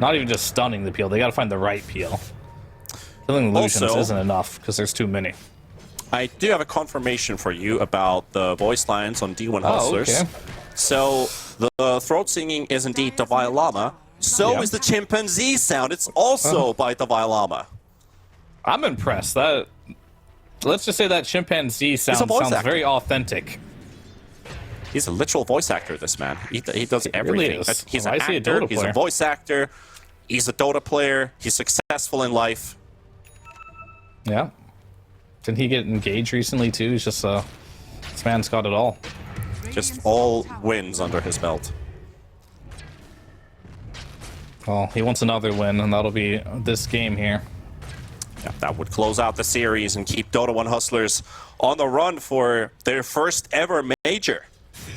Not even just stunning the PL, they got to find the right PL. Killing illusions Also, isn't enough because there's too many. I do have a confirmation for you about the voice lines on D1 Hustlers. Okay. So the throat singing is indeed the Violama. So is the chimpanzee sound. It's also by the Violama. I'm impressed. That, let's just say that chimpanzee sounds very authentic. He's a literal voice actor, this man. He does everything. Really is. He's Well, an I see a actor, Dota he's a player. voice actor, he's a Dota player, he's successful in life. Yeah. Didn't he get engaged recently too? He's just this man's got it all. Just all wins under his belt. Well, he wants another win, and that'll be this game here. Yeah, that would close out the series and keep Dota 1 Hustlers on the run for their first ever major.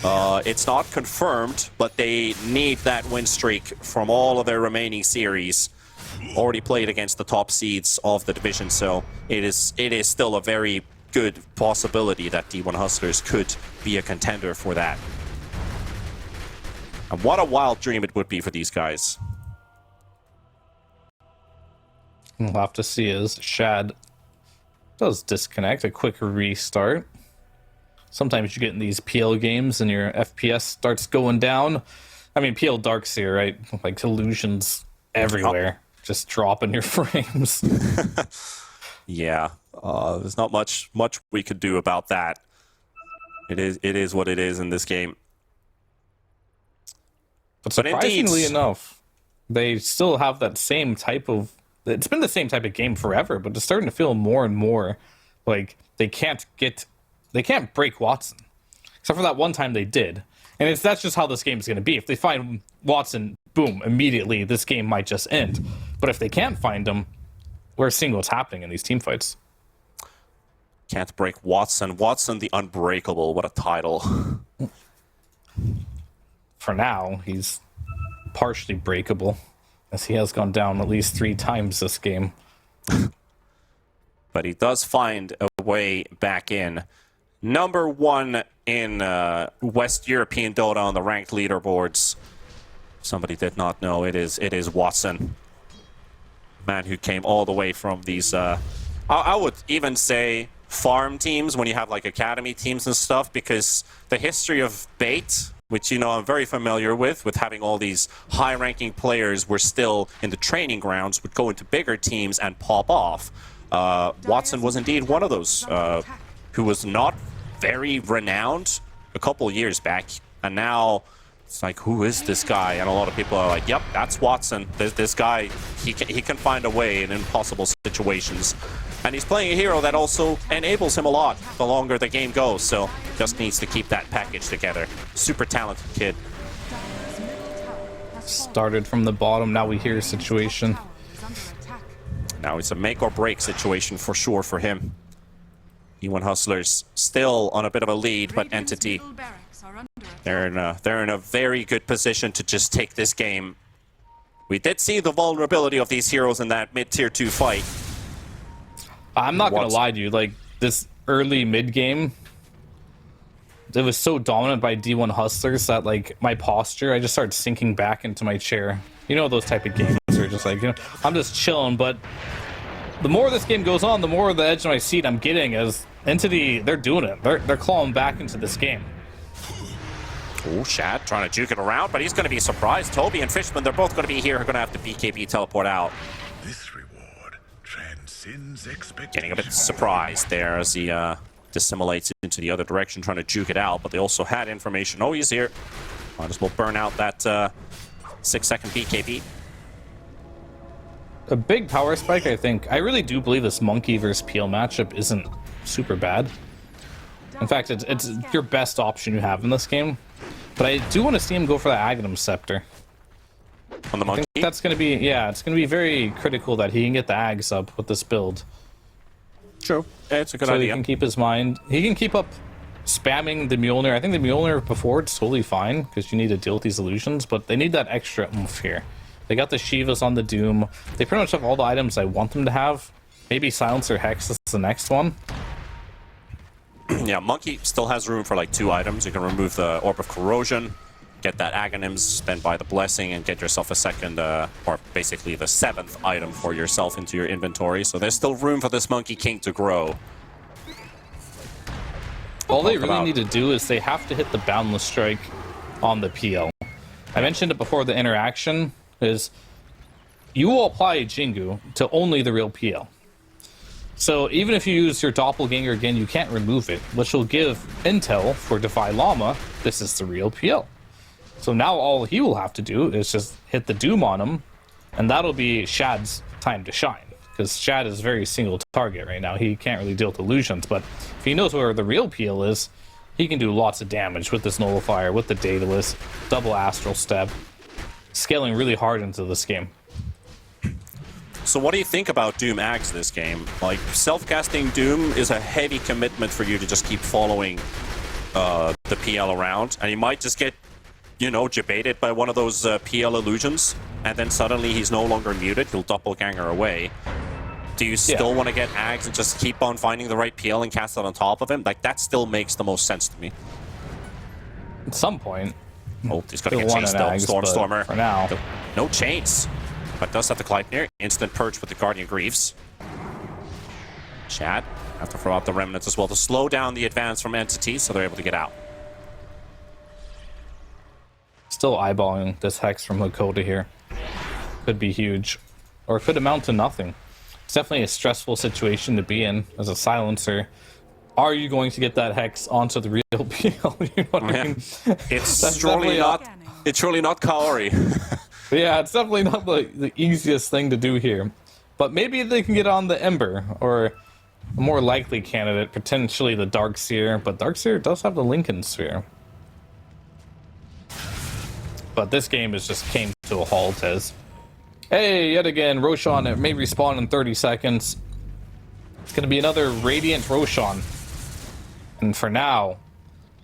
It's not confirmed, but they need that win streak from all of their remaining series. Already played against the top seeds of the division, so it is still a very good possibility that D1 Hustlers could be a contender for that. And what a wild dream it would be for these guys. We'll have to see as Shad does disconnect, a quick restart. Sometimes you get in these PL games and your FPS starts going down. I mean, PL Darkseer, right? Like illusions everywhere. Just dropping your frames. Yeah, there's not much we could do about that. It is what it is in this game. But surprisingly enough, they still have that same type of it's been the same type of game forever, but it's starting to feel more and more like they can't break Watson. Except for that one time they did. And that's just how this game is going to be. If they find Watson, boom, immediately this game might just end. But if they can't find him, we're seeing what's happening in these team fights. Can't break Watson. Watson the Unbreakable. What a title. For now, he's partially breakable, as he has gone down at least 3 times this game. But he does find a way back in. Number 1 in West European Dota on the ranked leaderboards. Somebody did not know. It is Watson. Man who came all the way from these, I would even say farm teams when you have like academy teams and stuff, because the history of Bait, which, you know, I'm very familiar with having all these high-ranking players were still in the training grounds, would go into bigger teams and pop off. Watson was indeed one of those who was not very renowned a couple years back, and now it's like, who is this guy? And a lot of people are like, yep, that's Watson. This guy, he can find a way in impossible situations. And he's playing a hero that also enables him a lot the longer the game goes, so just needs to keep that package together. Super talented kid. Started from the bottom, now we hear situation. Now it's a make or break situation for sure for him. E1 Hustlers still on a bit of a lead, but Entity, they're in a very good position to just take this game. We did see the vulnerability of these heroes in that mid-tier 2 fight. I'm not going to lie to you, like, this early mid-game, it was so dominant by D1 Hustlers that, like, my posture, I just started sinking back into my chair. You know those type of games where just like, you know, I'm just chilling, but the more this game goes on, the more the edge of my seat I'm getting as Entity, they're doing it. They're clawing back into this game. Oh, Shad trying to juke it around, but he's going to be surprised. Toby and Fishman, they're both going to be here. They're going to have to BKB teleport out. This reward transcends expectations. Getting a bit surprised there as he dissimulates into the other direction, trying to juke it out, but they also had information. Oh, he's here. Might as well burn out that 6-second BKB. A big power spike, I think. I really do believe this Monkey versus PL matchup isn't super bad. In fact, it's your best option you have in this game. But I do want to see him go for that Aghanim Scepter. On the Monkey? I think that's going to be, yeah, it's going to be very critical that he can get the Ags up with this build. True. Yeah, it's a good so idea. He can keep his mind. He can keep up spamming the Mjolnir. I think the Mjolnir before, it's totally fine because you need to deal with these illusions, but they need that extra oomph here. They got the Shivas on the Doom. They pretty much have all the items I want them to have. Maybe Silencer Hex is the next one. Yeah, Monkey still has room for like 2 items. You can remove the Orb of Corrosion, get that Aghanims, then buy the Blessing, and get yourself a second, or basically the 7th item for yourself into your inventory. So there's still room for this Monkey King to grow. All they really need to do is they have to hit the Boundless Strike on the PL. I mentioned it before the interaction, is you will apply a Jingu to only the real PL. So even if you use your Doppelganger again, you can't remove it, which will give intel for Defy Llama, this is the real PL. So now all he will have to do is just hit the Doom on him, and that'll be Shad's time to shine. Because Shad is very single target right now. He can't really deal with illusions, but if he knows where the real PL is, he can do lots of damage with this Nullifier, with the Daedalus, double Astral Step, scaling really hard into this game. So what do you think about Doom Axe this game? Like, self-casting Doom is a heavy commitment for you to just keep following the PL around, and he might just get, you know, debated by one of those PL illusions, and then suddenly he's no longer muted, he'll doppelganger away. Do you still want to get Axe and just keep on finding the right PL and cast it on top of him? Like, that still makes the most sense to me. At some point. Oh, he's going to get chased though. Stormer. For now. No chains. But does have the Gleipnir. Instant purge with the Guardian Greaves. Chad have to throw out the Remnants as well to slow down the advance from Entity, so they're able to get out. Still eyeballing this Hex from Lakota here. Could be huge. Or it could amount to nothing. It's definitely a stressful situation to be in as a Silencer. Are you going to get that Hex onto the real PL? You know what I mean? It's surely not Kaori. Yeah, it's definitely not the easiest thing to do here. but maybe they can get on the Ember, or a more likely candidate, potentially the Darkseer, but Darkseer does have the Lincoln Sphere. But this game is just came to a halt as, hey, yet again, Roshan, it may respawn in 30 seconds. It's going to be another Radiant Roshan. And for now,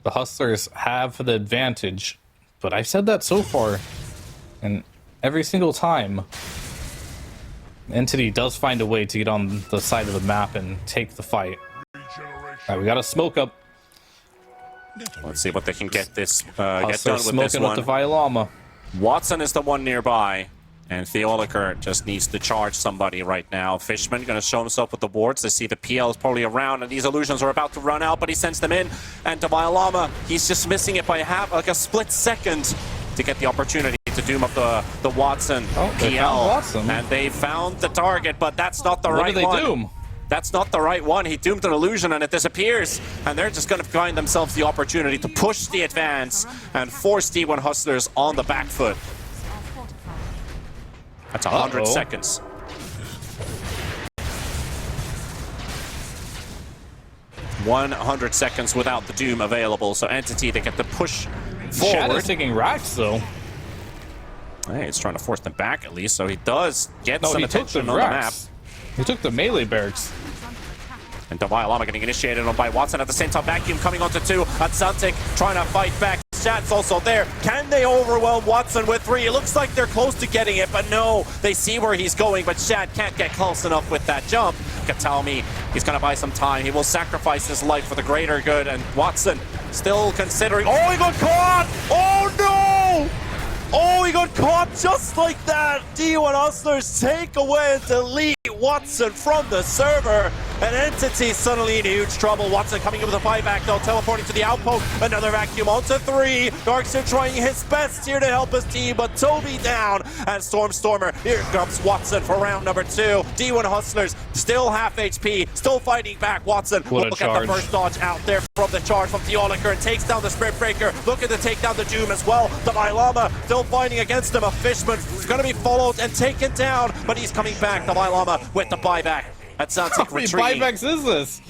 the Hustlers have the advantage. But I've said that so far. And every single time, Entity does find a way to get on the side of the map and take the fight. Alright, we got a smoke up. Let's see what they can get this get done with smoking this one. with the Violama. Watson is the one nearby, and Theoliker just needs to charge somebody right now. Fishman gonna show himself with the wards. They see the PL is probably around, and these illusions are about to run out, but he sends them in. And to Violama, he's just missing it by a split second to get the opportunity to doom up the Watson they PL. found Watson. And they found the target, but that's not the What right did they one. doom? That's not the right one. He doomed an illusion and it disappears. And they're just going to find themselves the opportunity to push the advance and force D1 Hustlers on the back foot. That's 100 seconds. $100 without the doom available. So Entity, they get the push forward. Shad is taking racks though. Hey, he's trying to force them back at least. So he does get No, some he took the attention on the map. racks. He took the melee barracks. And Devialama getting initiated on by Watson at the same time. Vacuum coming onto 2. Atsantic trying to fight back. Shad's also there. Can they overwhelm Watson with 3? It looks like they're close to getting it, but no. They see where he's going, but Shad can't get close enough with that jump. Katalmi, he's going to buy some time. He will sacrifice his life for the greater good. And Watson still considering. Oh, he got caught! Oh, no! Oh, he got caught just like that! D1 Hustlers take away and delete Watson from the server. An Entity suddenly in huge trouble. Watson coming in with a buyback though, teleporting to the outpost. Another vacuum onto 3. Darkseer trying his best here to help his team, but Toby down. And Stormer, here comes Watson for round number 2. D1 Hustlers still half HP, still fighting back. Watson, look at the first dodge out there from the charge from Theoliker and takes down the Spirit Breaker. Looking to take down the Doom as well. The Violama still fighting against him. A Fishman is going to be followed and taken down, but he's coming back. The Violama with the buyback. That sounds like retreating. How many buybacks is this?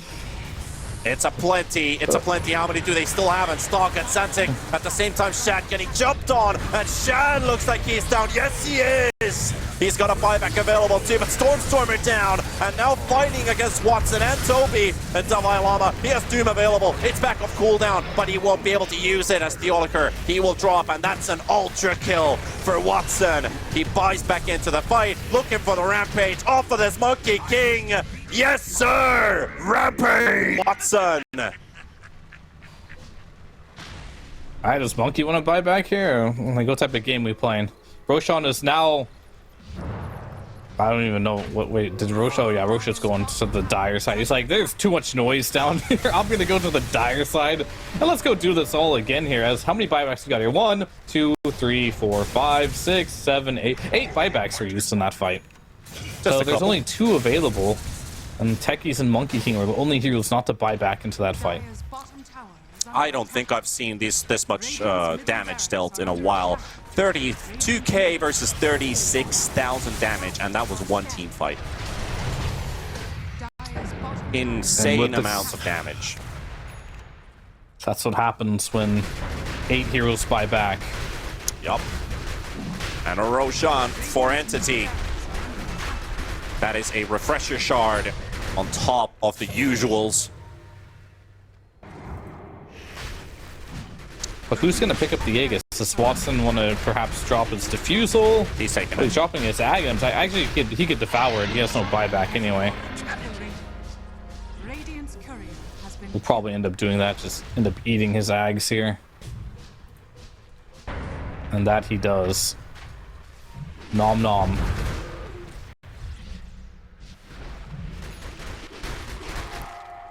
It's a plenty. It's a plenty. How many do they still have in stock? And Santic at the same time, Shad getting jumped on. And Shad looks like he's down. Yes, he is. He's got a buyback available too, but Stormer down. And now fighting against Watson and Toby. And Devialama, he has Doom available. It's back off cooldown, but he won't be able to use it as Theoliker. He will drop, and that's an ultra kill for Watson. He buys back into the fight, looking for the rampage off of this Monkey King. Yes, sir! Rampage! Watson! Alright, does Monkey want to buy back here? Like, what type of game we playing? Roshan is now... I don't even know what... Wait, did Roshan... Oh, yeah, Roshan's going to the dire side. He's like, there's too much noise down here. I'm going to go to the dire side. And let's go do this all again here. As how many buybacks we got here? 1, 2, 3, 4, 5, 6, 7, 8. 8 buybacks were used in that fight. So there's only 2 available. And Techies and Monkey King are the only heroes not to buy back into that fight. I don't think I've seen this much damage dealt in a while. 32k versus 36,000 damage, and that was one team fight. Insane amounts of damage. That's what happens when 8 heroes buy back. Yup. And a Roshan for Entity. That is a refresher shard on top of the usuals. But who's going to pick up the Aegis? Does Watson want to perhaps drop his Diffusal? He's taking He's dropping his Agams. Actually, he could devour it. He has no buyback anyway. We'll probably end up doing that. Just end up eating his Ags here. And that he does. Nom nom.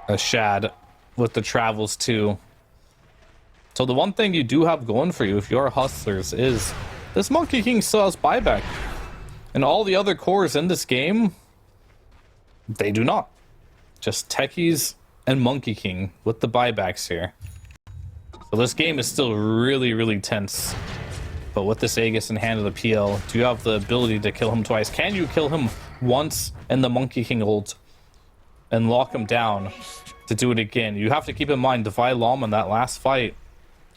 A Shad with the travels too. So the one thing you do have going for you if you're Hustlers is this Monkey King still has buyback. And all the other cores in this game, they do not. Just Techies and Monkey King with the buybacks here. So this game is still really, really tense. But with this Aegis in hand of the PL, do you have the ability to kill him twice? Can you kill him once in the Monkey King ult and lock him down to do it again. You have to keep in mind, Divine Llama in that last fight,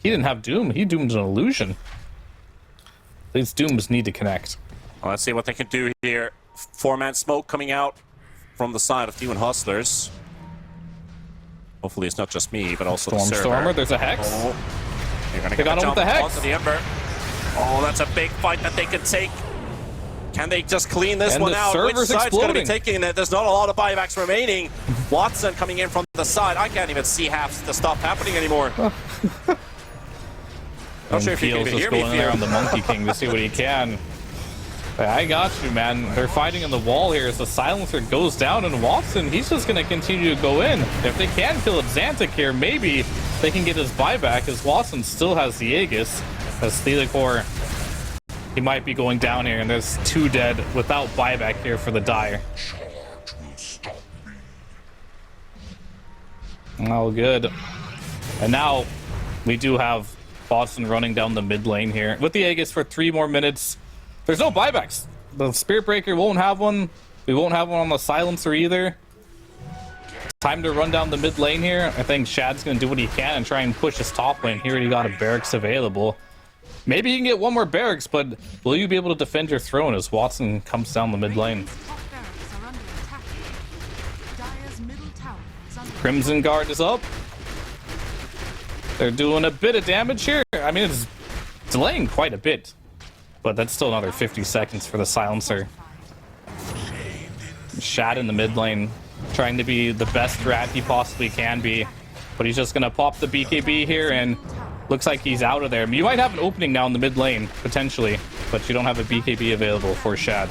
he didn't have Doom. He doomed an illusion. These Dooms need to connect. Well, let's see what they can do here. 4-man smoke coming out from the side of Demon Hustlers. Hopefully it's not just me, but also the server. Stormer, there's a Hex. Oh, you're gonna They get got a him with jump the Hex. onto the Ember. Oh, that's a big fight that they could take. Can they just clean this And one the out? Which server's side's going to be exploding. taking it? There's not a lot of buybacks remaining. Watson coming in from the side. I can't even see half the stuff happening anymore. Not sure if you can Feels even is hear me, going there Fear. on the Monkey King to see what he can. I got you, man. They're fighting in the wall here as the silencer goes down, and Watson, he's just going to continue to go in. If they can kill Xantic here, maybe they can get his buyback, as Watson still has the Aegis. As Thelicore, he might be going down here, and there's 2 dead without buyback here for the Dire. Oh, good. And now we do have Watson running down the mid lane here with the Aegis for 3 more minutes. There's no buybacks. The Spirit Breaker won't have one. We won't have one on the Silencer either. Time to run down the mid lane here. I think Shad's going to do what he can and try and push his top lane. He already got a barracks available. Maybe you can get one more barracks, but will you be able to defend your throne as Watson comes down the mid lane? Crimson Guard is up. They're doing a bit of damage here. I mean, it's delaying quite a bit. But that's still another 50 seconds for the Silencer. Shad in the mid lane, trying to be the best rat he possibly can be. But he's just going to pop the BKB here, and looks like he's out of there. You might have an opening now in the mid lane, potentially. But you don't have a BKB available for Shad.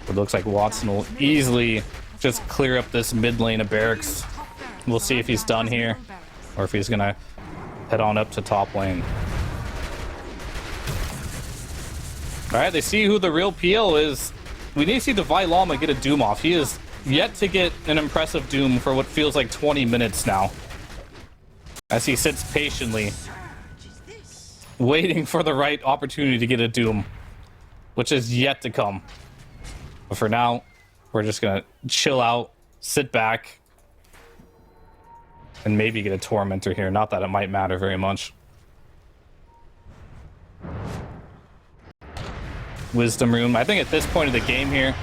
It looks like Watson will easily just clear up this mid lane of barracks. We'll see if he's done here, or if he's going to head on up to top lane. Alright, they see who the real PL is. We need to see Divine Llama get a Doom off. He is yet to get an impressive Doom for what feels like 20 minutes now. As he sits patiently, waiting for the right opportunity to get a Doom, which is yet to come. But for now, we're just going to chill out, sit back, and maybe get a Tormentor here. Not that it might matter very much. Wisdom Rune. I think at this point of the game here,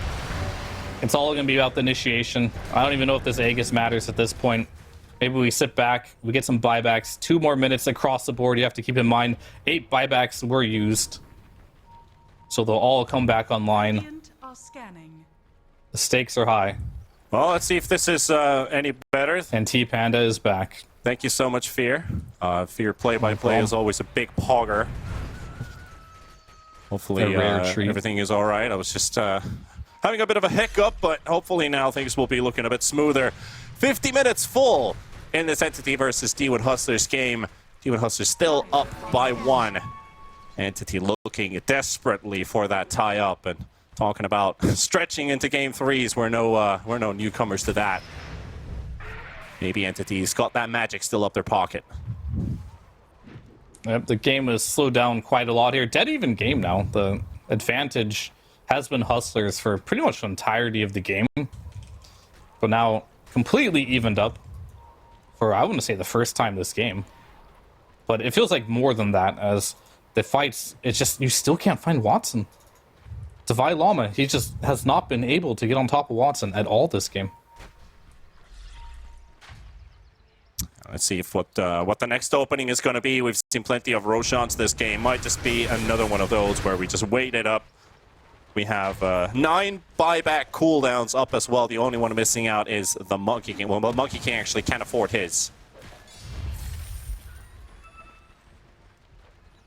it's all going to be about the initiation. I don't even know if this Aegis matters at this point. Maybe we sit back, we get some buybacks. 2 more minutes across the board. You have to keep in mind, 8 buybacks were used. So they'll all come back online. The stakes are high. Well, let's see if this is any better. And T-Panda is back. Thank you so much, Fear. Fear play-by-play is always a big pogger. Hopefully everything is all right. I was just having a bit of a hiccup, but hopefully now things will be looking a bit smoother. 50 minutes full in this Entity versus D1 Hustlers game. D1 Hustlers still up by 1. Entity looking desperately for that tie-up, and talking about stretching into game 3s. We're no newcomers to that. Maybe Entity's got that magic still up their pocket. Yep, the game has slowed down quite a lot here. Dead even game now. The advantage has been Hustlers for pretty much the entirety of the game. But now completely evened up for, I want to say, the first time this game. But it feels like more than that, as the fights, it's just, you still can't find Watson. Divine Llama, he just has not been able to get on top of Watson at all this game. Let's see if what the next opening is going to be. We've seen plenty of Roshans this game. Might just be another one of those where we just wait it up. We have 9 buyback cooldowns up as well. The only one missing out is the Monkey King. Well, the Monkey King actually can't afford his.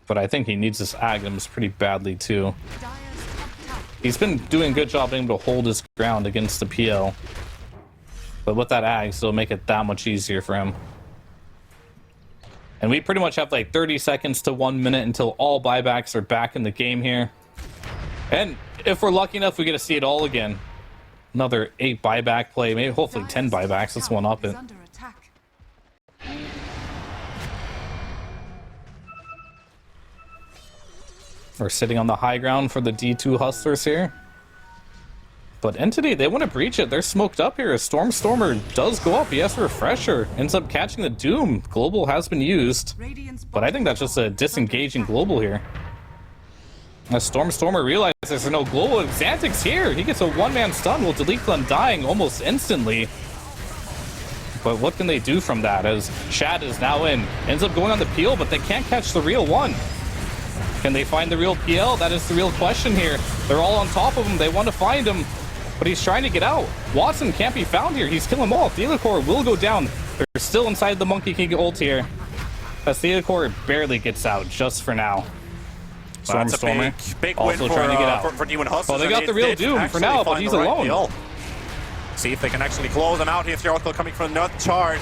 But I think he needs his Agams pretty badly too. He's been doing a good job being able to hold his ground against the PL. But with that Ags, it'll make it that much easier for him. And we pretty much have like 30 seconds to 1 minute until all buybacks are back in the game here. And if we're lucky enough, we get to see it all again. Another 8 buyback play, maybe hopefully 10 buybacks. Let's one up it. We're sitting on the high ground for the D2 Hustlers here. But Entity, they want to breach it. They're smoked up here. Stormer does go up. He has a refresher. Ends up catching the Doom. Global has been used. But I think that's just a disengaging Global here. As Stormer realizes there's no Global. Xantix here. He gets a one-man stun while Delete Gun dying almost instantly. But what can they do from that as Shad is now in? Ends up going on the peel, but they can't catch the real one. Can they find the real PL? That is the real question here. They're all on top of him. They want to find him. But he's trying to get out. Watson can't be found here. He's killing them all. Theodore will go down. They're still inside the Monkey King ult here. As Theodore barely gets out, just for now. That's a big win also trying to get out. For Demon Hustlers. Oh, they got the real Doom for now, but he's alone. See if they can actually close him out here. Theodore coming from the north charge.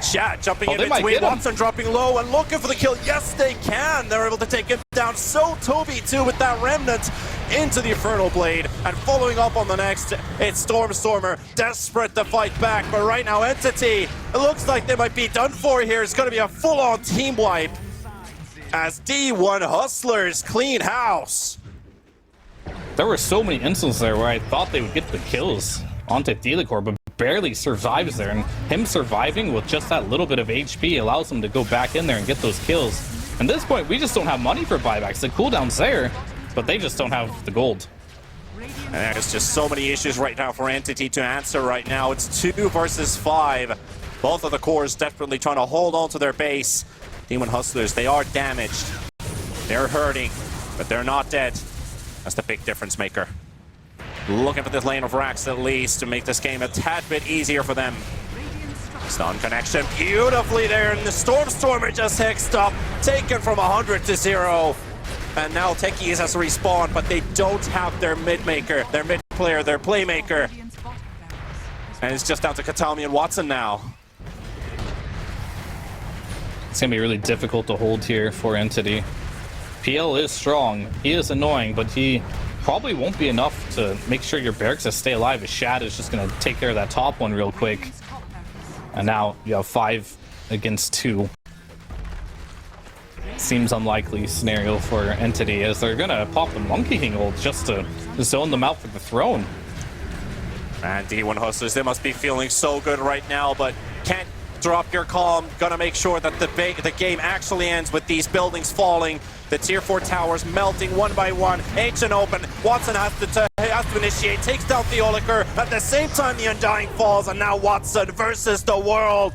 Shad jumping in between. Watson dropping low and looking for the kill. Yes, they can. They're able to take him down. So Toby too with that remnant into the Infernal Blade. And following up on the next, it's Stormer desperate to fight back. But right now, Entity, it looks like they might be done for here. It's going to be a full-on team wipe as D1 Hustlers clean house. There were so many instances there where I thought they would get the kills onto Theodore, but barely survives there, and him surviving with just that little bit of HP allows him to go back in there and get those kills. At this point, we just don't have money for buybacks. The cooldown's there, but they just don't have the gold. And there's just so many issues right now for Entity to answer right now. It's 2 versus 5. Both of the cores desperately trying to hold on to their base. Demon Hustlers, they are damaged. They're hurting, but they're not dead. That's the big difference maker. Looking for this lane of racks at least to make this game a tad bit easier for them. Stun connection beautifully there, and the Stormer just hexed up, taken from 100 to 0. And now Techies has to respawn, but they don't have their mid-maker, their mid-player, their playmaker. And it's just down to Katami and Watson now. It's going to be really difficult to hold here for Entity. PL is strong. He is annoying, but he probably won't be enough to make sure your barracks stay alive. As Shad is just going to take care of that top one real quick. And now you have 5 against 2. Seems unlikely scenario for Entity as they're going to pop the Monkey King ult just to zone them out for the throne. And D1 Hustlers, they must be feeling so good right now, but can't drop your calm. Gonna make sure that the game actually ends with these buildings falling. The tier 4 towers melting one by one. Ancient open. Watson has to initiate. Takes down Theoliker. At the same time, the Undying falls, and now Watson versus the world.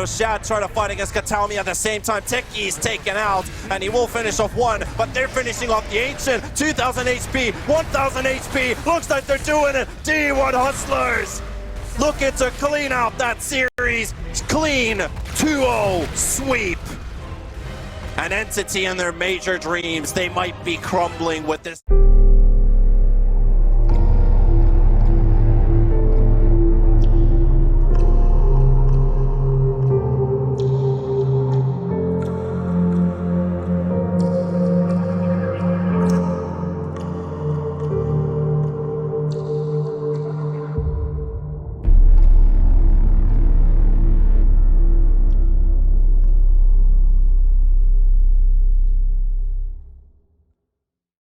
Shad trying to fight against Katami at the same time. Techies taken out, and he will finish off one, but they're finishing off the Ancient. 2,000 HP, 1,000 HP. Looks like they're doing it. D1 Hustlers looking to clean out that series. Clean 2-0 sweep. An Entity and their major dreams, they might be crumbling with this.